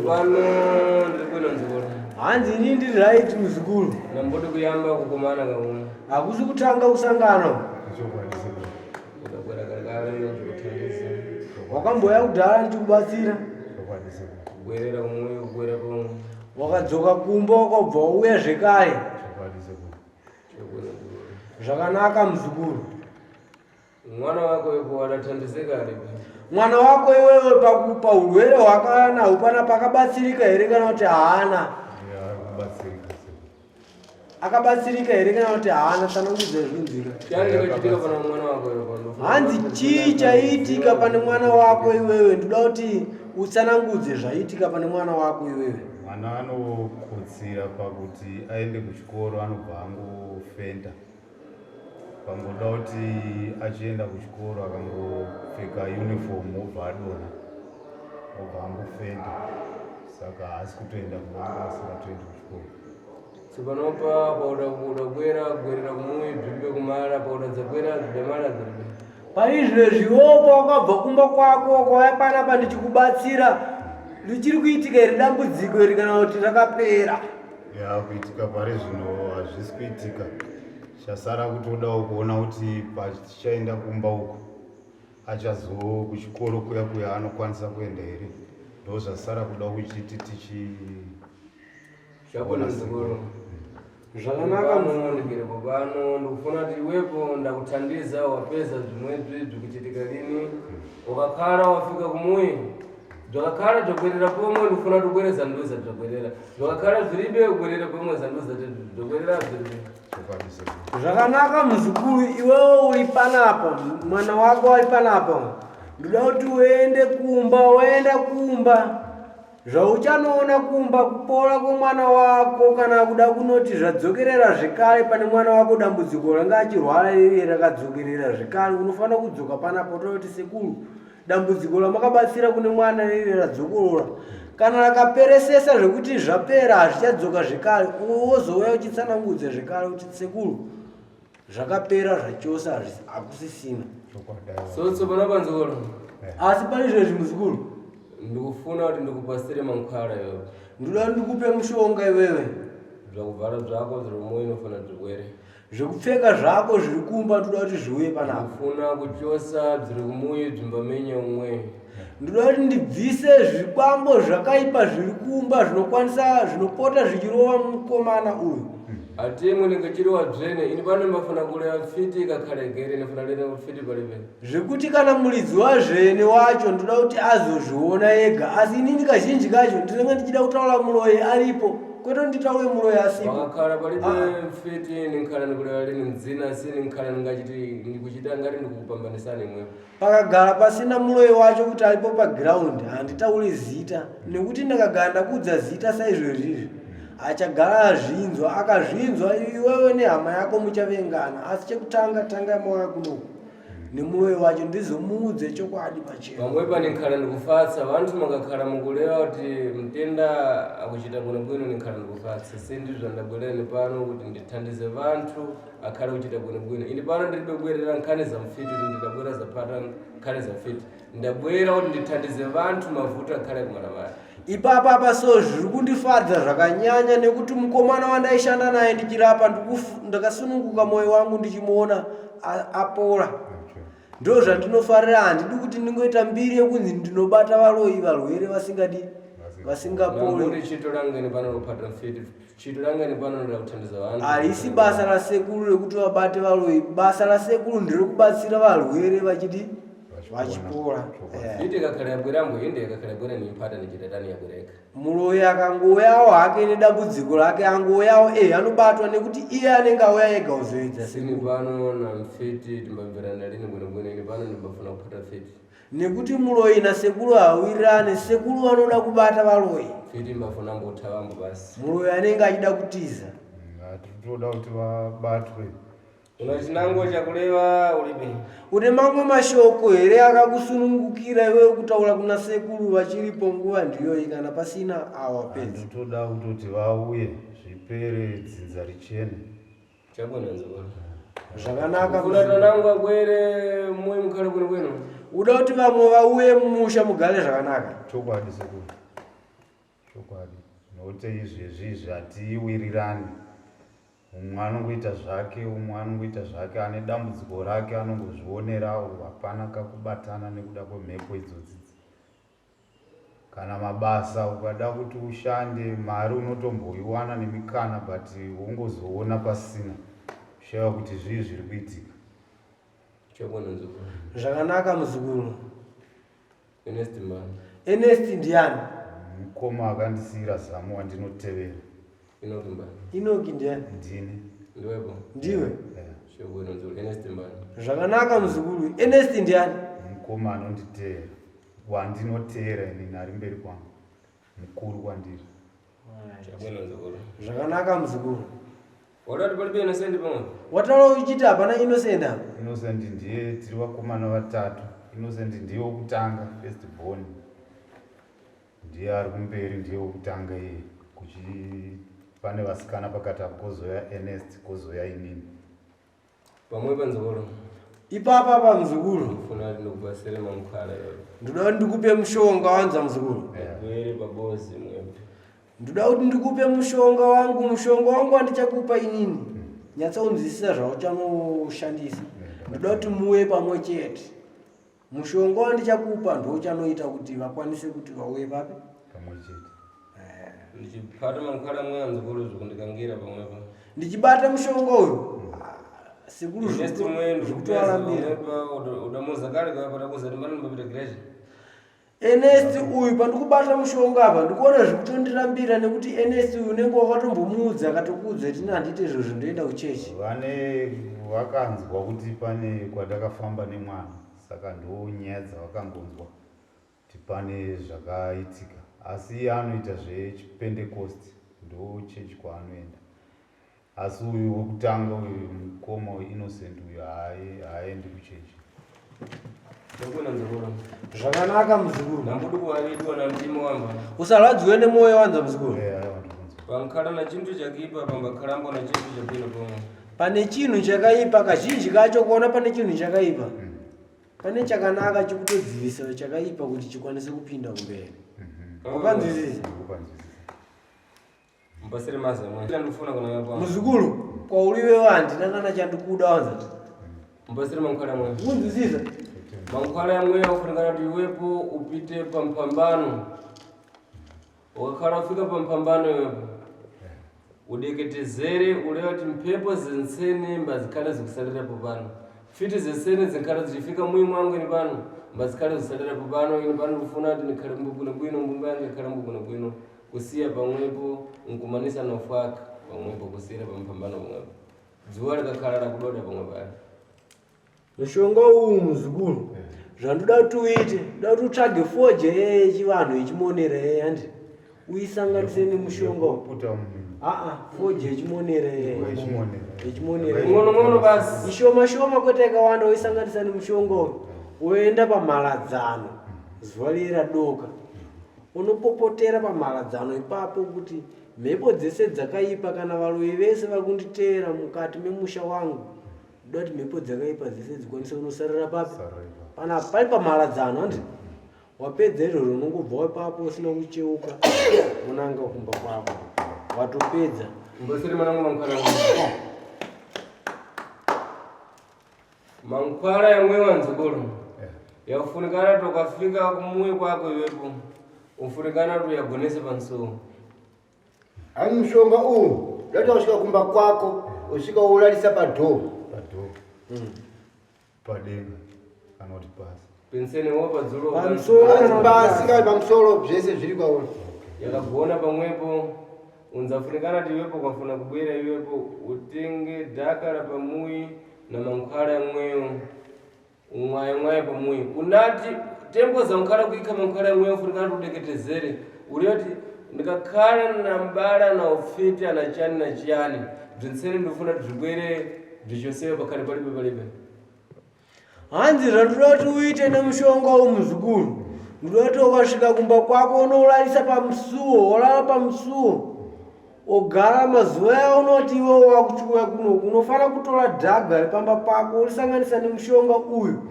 pano ndikuona nzikolo hanzi ini ndiri right muzukuru namboti kuyamba kukumana kaumwe hakusi kutanga usangano udakwera kalekale ndikuthandiza wakamboya kudhara ndichikubatsira kubwerera kumwe kubwera pomwe wakadzoka kumba wakabva wauya zvekare zvakanaka muzukuru. mwana wako ipo wadathandizika ripi mwana wako iwewe paurwere hwakanahwo pana pakabatsirika here kana kuti haana? akabatsirika here kana kuti haana? tsanangudza zvinzwika chachitika pana mwana wako ipo hanzi chii chaitika pane mwana wako iwewe? ndoda kuti utsanangudze zvaitika pane mwana wako iwewe. mwana anokudzira pakuti aende kuchikoro anobva angofenda pangoda kuti achienda kuchikoro akangopfeka uniform obva adonha obva angofenda saka haasi kutoenda kunanga asingatoendi kuchikoro. tsopanopa pauda kugwerera kumwe bvipe kumara pauda dzakwera dzidamara dziribe paizvezviwopo wakabva kumba kwako kwauya panapa ndichikubatsira richiri kuitika here dambudziko iri kana kuti rakapera? ya kuitika pari zvino hazvisi kuitika chasara kutodawo kuona kuti pachichaenda kumba uku achazo kuchikoro kuya anokwanisa kuenda here ndo zvasara kuda kuchiti zvakona nzikoro zvakanaka munondikire pano ndikufuna kuti iwepo ndakuthandiza wapedza zvimwezvi zvikuchitika lini ukakhala wafika kumuyi zvakakhala zvakwerera pomwe ndikufuna kuti ukwereza nduza zvakwerera zvakakhala zviribe ukwerera pomwe zanduza zvakwerera zviribe zvakanaka muzukuru. iwewe uri panapa mwana wako ari panapa ndoda kuti uende kumba waenda kumba zvauchanoona kumba kupora kwemwana wako kana kuda kunoti zvadzokerera zvekare pane mwana wako dambudziko ranga achirwara riri rakadzokerera zvekare unofanira kudzoka panapa toti sekuru dambudziko ramakabatsira kune mwana riri radzokorora kana rakaperesesa zvekuti zvapera hazvichadzoka zvekare wozouya uchitsanangudza zvekare kuti sekuru zvakapera zvachose hakusisina tsopanopa nzikolo asi pane zvezvi muzukuru ndikufuna kuti ndikupasire mankhwala iwewe ndoda ndikupe mushonga iwewe zvakuvhara zvako zviri mumwe inofana zvirwere zvekupfeka zvako zviri kumba ndoda kuti zviuye panapa ndikufuna kuchosa zviri kumuyi bzimbamenya umwe ndoda kuti ndibvise zvikwambo zvakaipa zviri kumba zvinopota zvichirova mukomana uyu ati mwenenge chiriwa dzvene ini pano mbafuna kuleva fiti kakhale gere nifuna lena fiti palibe zvekuti kana muridzi wazvene wacho ndoda kuti azozviona ega asi inini kazhinji kacho ndinenge ndichida kutaura muroyi aripo kwete nditaure muroyi asipo wakakhala palibe fiti ninkhala ndikuleva lini mdzina asi ninkhala ningachiti ndikuchita ngati ndikupambanisana imwepo pakagara pasina muroyi wacho kuti alipo pagiraundi handitauri zita nekuti ndakagara ndakudza zita saizvozvizvi achagara azvinzwa akazvinzwa iwewe nehama yako muchavengana asi chekutanga tanga moyo kunoku nemuroyi wacho ndizomuudze chokwadi pachena pamwe panikhala ndikufatsa vantu makakhala mukuleva kuti mtenda akuchita bwinobwino nikhala ndikufatsa sindizvo ndabwereni pano kuti ndithandize vantu akhale kuchita bwinobwino ini pano ndiribe kubwerera nkhani za mfiti kuti ndidabwera zapata nkhani za mfiti ndabwera kuti ndithandize vantu mavuto akhale kumaramara ipapa so zviri kundifadza zvakanyanya nekuti mukomana wandaishanda naye ndichirapa ndakasununguka mwoyo wangu ndichimuona apora ndo zvandinofarira handidi kuti ndingoita mbiri yekunzi ndinobata varwere vasingapori harisi basa rasekuru rekuti vabate varoi basa rasekuru ndiri kubatsira varwere vachiti vachipora muroyi akangoyawo hake nedambudziko rake angoyawo anobatwa nekuti iye anenge auya ega uzoedza nekuti muroyi nasekuru hawirirane sekuru vanoda kubata varoyi muroyi anenge achida kutiza toda kuti vabatwe unachinango chakureva ulibe une mamwe mashoko here akakusunungukira iwewe kutaura kuna sekuru vachiripo nguva ndiyoyi kana pasina awapedzi toda kutoti vauye zvipere dzinza richene chabonanzikolo zvakanaka kunatanangu akwere muye mukhale bwino bwino uda kuti vamwe vauye mumusha mugare zvakanaka chokwadi sekuru chokwadi nokuti izvezvi zvatiwirirani. Umwe anongoita zvake, umwe anongoita zvake, ane dambudziko rake anongozvionerawo, hapana kakubatana nekuda kwemhepo idzodzi. Kana mabasa ukada kuti ushande, mari unotomboiwana nemikana, but ungozoona pasina kushayiwa kuti zvii zviri kuitika. Zvakanaka muzukuru. Ernest ndiani? Mukoma akandisiyira zamu wandinotevera. Inoki ndiani? Ndini. Ndiwe? Ernest Zvakanaka muzukuru. Ernest ndiani? Mukoma anonditeera wandinoteera ini nari mberi kwangu, mukuru kwandiri. Zvakanaka muzukuru. Wadati palibe Innocent pamwe? Wataura uchiti hapana Innocent apa? Innocent ndiye tiri vakomana vatatu. Innocent ndiye wokutanga, first born. Ndiye ari kumberi, ndiye wokutanga iye. Pane vasikana pakati kozoya Ernest, kozoya inini. Pamwe panzokolo. Ipapa pa mzukuru. Ndofuna ndikubasire mamukhala yo. Ndoda ndikupe mushonga wanza mzukuru. Kwere pabozi mwe. Ndoda kuti ndikupe mushonga wangu andichakupa inini. Nyatsa unzwisisa zvawo chanoshandisa. Ndoda kuti muwe pamwe chete. Mushonga wandichakupa ndo chanoita kuti vakwanise kuti vauye papi pamwe chete. Ndichipata mamukhala mwe anzukuru zvikundikangira pamwe pa. Ndichibata mushonga uyu. Sekuru zvekutwara mbira udamuza kale kapata kuzati mari mbapita gresh. Ernest uyu pandikubata mushonga apa ndikuona zvikutondirambira nekuti Ernest uyu unenge wakatombomuudza akatokudza kuti handite izvozvo ndoenda kuchechi. Vane vakanzwa kuti pane kwadakafamba nemwana, saka ndonyaya dzavakangonzwa kuti pane zvakaitika. Asi iye anoita zvechipentecost, ndo chechi kwaanoenda. Asi uyu wokutanga uyu mukoma weInnocent uyu haaendi kuchechi. Zvakanaka muzukuru. Nambudu kuwavidwa na mtima wamba. Usarwadziwe nemwoyo wanza muzukuru. Pankhala na chintu chakipa pambakhalambo na chintu chabwino pomwe. Pane chinhu chakaipa kazhinji kacho kuona pane chinhu chakaipa. Pane chakanaka chikutodzivisa chakaipa kuti chikwanise kupinda kumberi. Ukanzwisisa? Mbasire maza mwe. Ndifuna kuna yapo. Muzukuru, kwa uliwe wandi nakana chandikuda wanza. Mbasire mamukhala mwe. Unzwisisa? Mamukhala yamwe yakufunikana kuti iwepo upite pampambano. Wakakhala ufika pampambano iwepo. Udeketezere uleva kuti mphepo zensene mbazikhala zikusalirapo pano. Fiti zensene zinkhala zichifika mwi mwangu ini pano mbazikhala zisalirapo pano. Ini pano ndifuna kuti ndikhale mbubwino mbumba yange ikhale mbubwino kusiya pamwepo nkumanisa nofaka pamwepo kusiyira pampambano pamwepo. Dzuwa likakhala lakudoda pamwe pano. Mushonga uyu muzukuru. Zvandoda kuti uite, ndoda kuti utsvage foje yechivanhu yechimonere yandi. Uisanganise nemushonga uyu. Foje yechimonere. Yechimonere. Ngono basi. Ishoma kwete yakawanda uisanganisa nemushonga uyu. Uenda pamhaladzano. Zuva riye doka. Unopopotera pamhaladzano ipapo kuti mhepo dzese dzakaipa kana varoyi vese vari kunditeera mukati memusha wangu. Ndoda kuti mhepo dzakaipa dzese dzikwanise kunosarira papi. Pana pali pamhaladzano handi. Wapedza izvozvo unongobva ipapo usina kucheuka. Unanga kumba kwako. Watopedza. Mbasire manangu mamukhala mwe. Mamukhala yamwe wanzukuru. Yakufunikana tokafika kumuwe kwako iwepo. Ufunikana kuti yagonese pansuwo. Ani mushonga uyu ndati usvika kumba kwako usvika ulalisa padhoo. Padenga kana kuti pasi. Pensene wo padzulo. Pasi kana pamusoro zvese zviri kwauri. Yakagona pamwepo. Unzafunikana kuti iwepo kwafuna kubwera iwepo utenge dhaka la pamuyi na mamukhala yamweyo. Umwaye pamuyi. Unati tembo za mukhala kuika mamukhala yamweyo ufunikana kuti udeketezere. Uliyoti ndikakhala na mbala na ufiti anachani na chiyani. Bzinsene ndifuna tibwere bzichosewa pakhali palibe. Hanzi zvandoda kuti uite nemushonga uyu muzukuru. Ndoda kuti ukasvika kumba kwako unoulalisa pamusuwo, wolala pamusuwo. Ogara mazuva yaunoti iwe wakuchiuya kuno. Unofana kutora dhaga pamba pako ulisanganisa nemushonga uyu.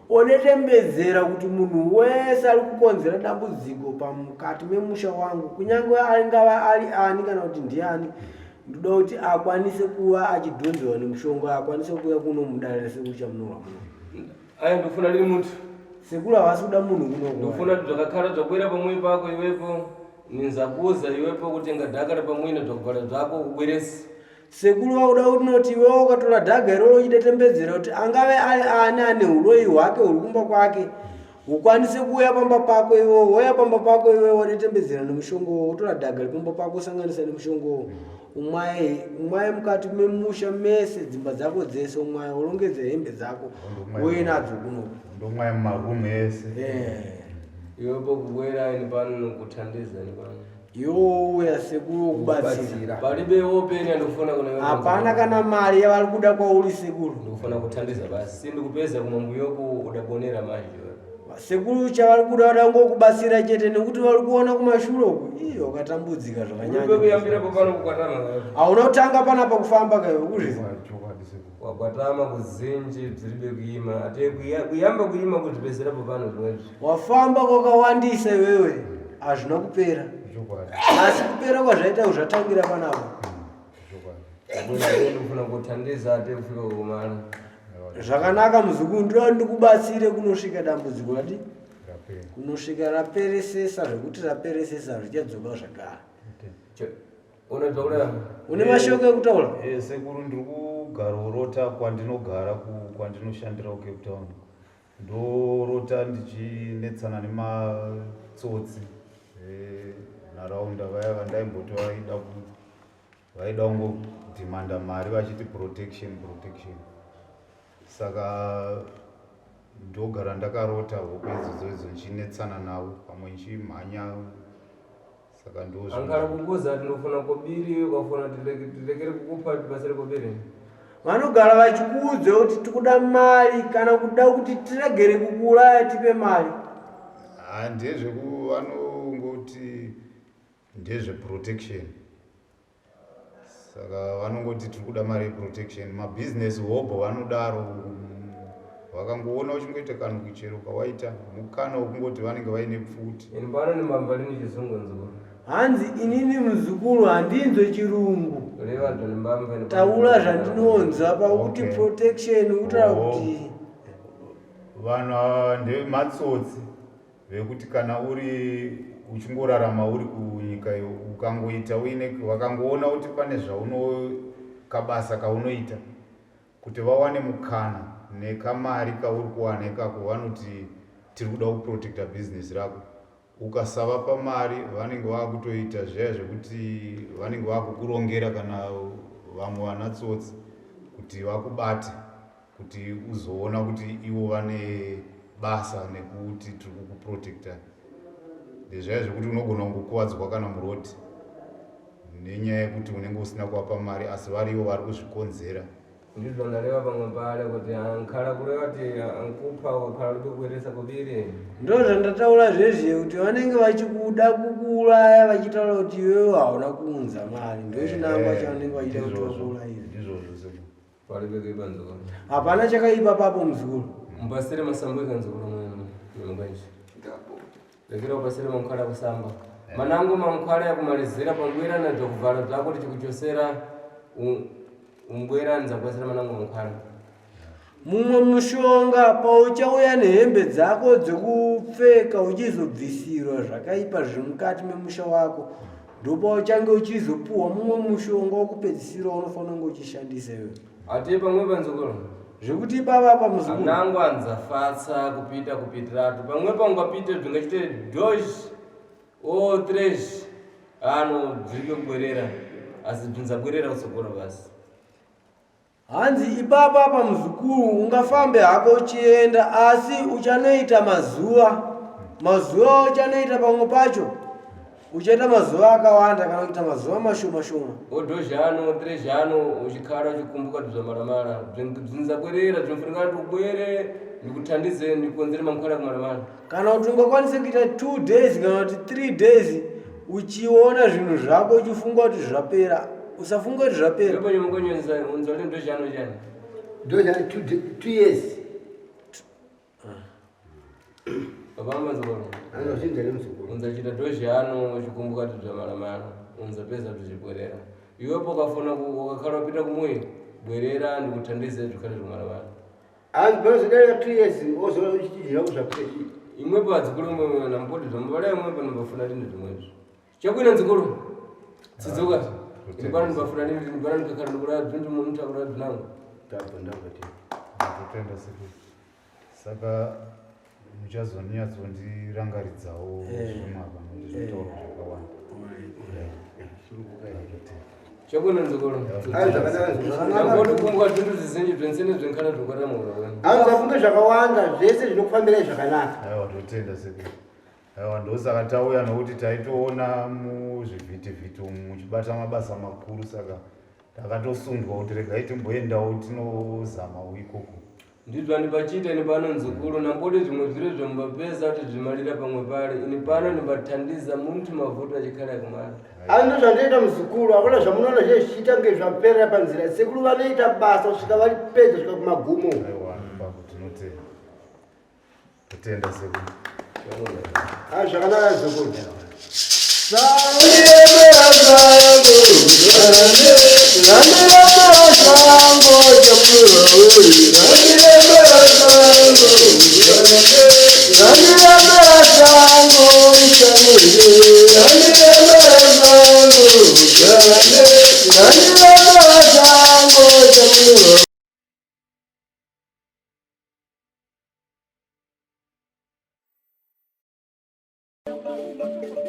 onetembedzera kuti munhu wese ari kukonzera dambudziko pamukati memusha wangu, kunyange angava ari ani kana kuti ndiani, ndoda kuti akwanise kuva achidhonzewa nemushonga, akwanise kuuya kuno mudare Sekuru Chamunorwa muno. Aya ndofuna lili munthu. Sekuru havasi kuda munhu kuno. Ndofuna zvakakhala zvabwera pamwe pako iwepo, ninzakuza iwepo kuti ngadhakara pamwina zvakubvala zvako ubweresi. Sekuru vakuda kuti noti iwewe ukatora dhaga iroro uchidetembedzera kuti angave ari ani ane uroyi hwake huri kumba kwake, ukwanise kuuya pamba pako iwewe, wouya pamba pako iwewe wodetembedzera nemushongowo, wotora dhaga ripamba pako usanganisa nemushongowo, umwaye mukati memusha mese, dzimba dzako dzese umwaye, urongedze hembe dzako uye nadzo kunoku. Ndomwaye mumarumu ese. Iwepo kubwera ini pano kuthandiza ni pano. Iwowe Sekuru Vobatsira. Palibe openi andofuna kuna iwepo. Hapana kana mari yavari kuda kwauri Sekuru. Ndofuna kuthandiza basi. Sindikupeza kumambuyoko udabonera manje. Sekuru chavari kuda vadangokubatsira chete nekuti vari kuona kumashure uku iyo ukatambudzika zvakanyanya. Uri kuyambira pano kukwatama ngapo. Hauna kutanga panapa kufamba kaiwe kuzviziva. Wakwatama kuzinji dziribe kuima. Ate kuyamba kuima kuzvibhedhlera pano zvimwe. Wafamba kwakawandisa iwewe hazvina kupera. Asi kupera kwazvaita uzvatangira panapa. Ndofuna kuthandiza ate kufika kumana. Zvakanaka muzukuru, ndoda ndikubatsire kunosvika dambudziko rati kunosvika raperesesa, zvekuti raperesesa zvichadzoka zvagara. Une mashoko ekutaura? Sekuru, ndiri kugarorota kwandinogara kwandinoshandira ku Cape Town. Ndorota ndichinetsana nematsotsi nharaunda vaya vandaimboti vaida kungodhimanda mari vachiti protection. Saka ndogara ndakarota hope idzodzo nchinetsana navo pamwe nchimhanya. Saka ndozvo angara kungoza ati ndofuna kobiri ukafuna tirekere kukupa tibasire kobiri. Vanogara vachikuudza kuti tikuda mari kana kuda kuti tiregere kukuuraya tipe mari. Vanongoti ndezveprotection. Saka vanongoti tiri kuda mari yeprotection. Mabhizinesi hobho vanodaro, vakangoona uchingoita kanhu kuchero kawaita mukana wokungoti vanenge vaine pfuti. Ini pano ndimbamba lini chizungu nzukuru. Hanzi inini muzukuru handinzwe chirungu. Reva ndonimbamba ni. Taura zvandinonzwa pakuti protection kutaura kuti vanhu ndematsotsi vekuti kana uri uchingorarama uri kunyika iyo ukangoita vakangoona kuti pane kabasa kaunoita kuti vawane mukana nekamari kauri kuwana ikako, vanoti tiri kuda kuprotecta business rako. Ukasava pamari vanenge vakutoita zviya zvekuti vanenge vakukurongera kana vamwe vanatsotsi kuti vakubate kuti uzoona kuti ivo vane basa nekuti tiri kukuprotecta. Ndezvaya zvekuti unogona kungokuwadzwa kana muroti nenyaya yekuti unenge usina kuwapa mari, asi varivo vari kuzvikonzera. Ndizvo ndareva pamwe pale kuti ankhala kureva kuti ankupa ukakhala uri kukweresa kubiri. Ndo zvandataura zvezviye kuti vanenge vachikuda kukuuraya vachitaura kuti iwewe hauna kuunza mari. Ndo chinangwa chavanenge vachida kuti vakuurayire. Ndizvozvo Sekuru. Palibe kuipa nzukuru. Hapana chakaipa papo muzukuru. Mupasire masambweka nzukuru mwenu mwenje. Rekera upasire mamkwala kusamba. Manangu mamkwala ya kumalizira pangwira na dzokuvala dzako tichikuchosera umbwera nzakupasira manangu mamkwala. Mumwe mushonga pauchauya nehembe dzako dzekupfeka uchizobvisirwa zvakaipa zviri mukati memusha wako, ndipo uchange uchizopuwa mumwe mushonga wokupedzisira unofanira kunge uchishandisa iwe. Ati pamwe panzukuru. Zvekuti pavapa muzukuru. Anangu anzafatsa kupitiratu. Pamwe pangapite zvingachite dosh o tres ano dzirike kubwerera. Asi dzinzabwerera kusokora basi. Hanzi ipapa pamuzukuru ungafambe hako uchienda, asi uchanoita mazuva uchanoita pamwe pacho uchaita mazuva akawanda kana kuita mazuva mashoma. Odozhano trezhano uchikhala uchikumbuka zvamaramara dzinzabwerera dzinofanira kuti ubwere ndikuthandize ndikonzere mamkwala kumaramara. Kana kuti ungakwanisa kuita 2 days kana kuti 3 days uchiona zvinhu zvako uchifunga kuti zvapera. Usafunga kuti zvapera. Ndipo nyongonyonza unzole ndozhano chani. Ndozhano 2 years. Babamba nzikolo. Anozindele mzukulu. Unzachita dozhano chikumbuka tibzamalamano. Unzapeza tuzibwerera. Iwepo ukafuna ukakhala upita kumwe bwerera ndikuthandize tukhale tumalamano. Anzibozedela 2 years ozola uchitira kuzapeti. Imwepo adzikulu na mpoti zambale imwepo ndibafuna tindi tumwezo. Chakwina nzikolo. Sidzoka. Ndibana ndibafuna tindi ndibana ndikakhala ndikula dzundu muntu akula dzangu. Tapo ndapati. Ndotenda Sekuru. Saka muchazonyatso ndirangaridzawo zvimwe apa ndizvitauro zvakawanda. Chakwina nzikolo. Ndangoti kumbuka dzundu zizinji dzensene zvenkhala dzokata mwana. Anzafunga zvakawanda zvese zvinokufambira zvakanaka. Aiwa ndotenda Sekuru. Aiwa ndosaka tauya nokuti taitoona muzvivhitivhiti muchibata mabasa makuru saka takatosundwa kuti regai timboendawo tinozamawo ikoko. Ndizva ndipachita ini pano nzukuru namboti zvimwe zviro zvomubapeza kuti zvimalira pamwe pale ini pano ndimbathandiza muntu mavuto achikhala kumwana. Ando zvandoita muzukuru akona zvamunoona zvezvichiita ngezvaperera panzira. Sekuru vanoita basa kusvika varipedza kusvika kumagumo. Aiwa ndipako tinotenda. Totenda Sekuru. Zvakanaka muzukuru. Thank you.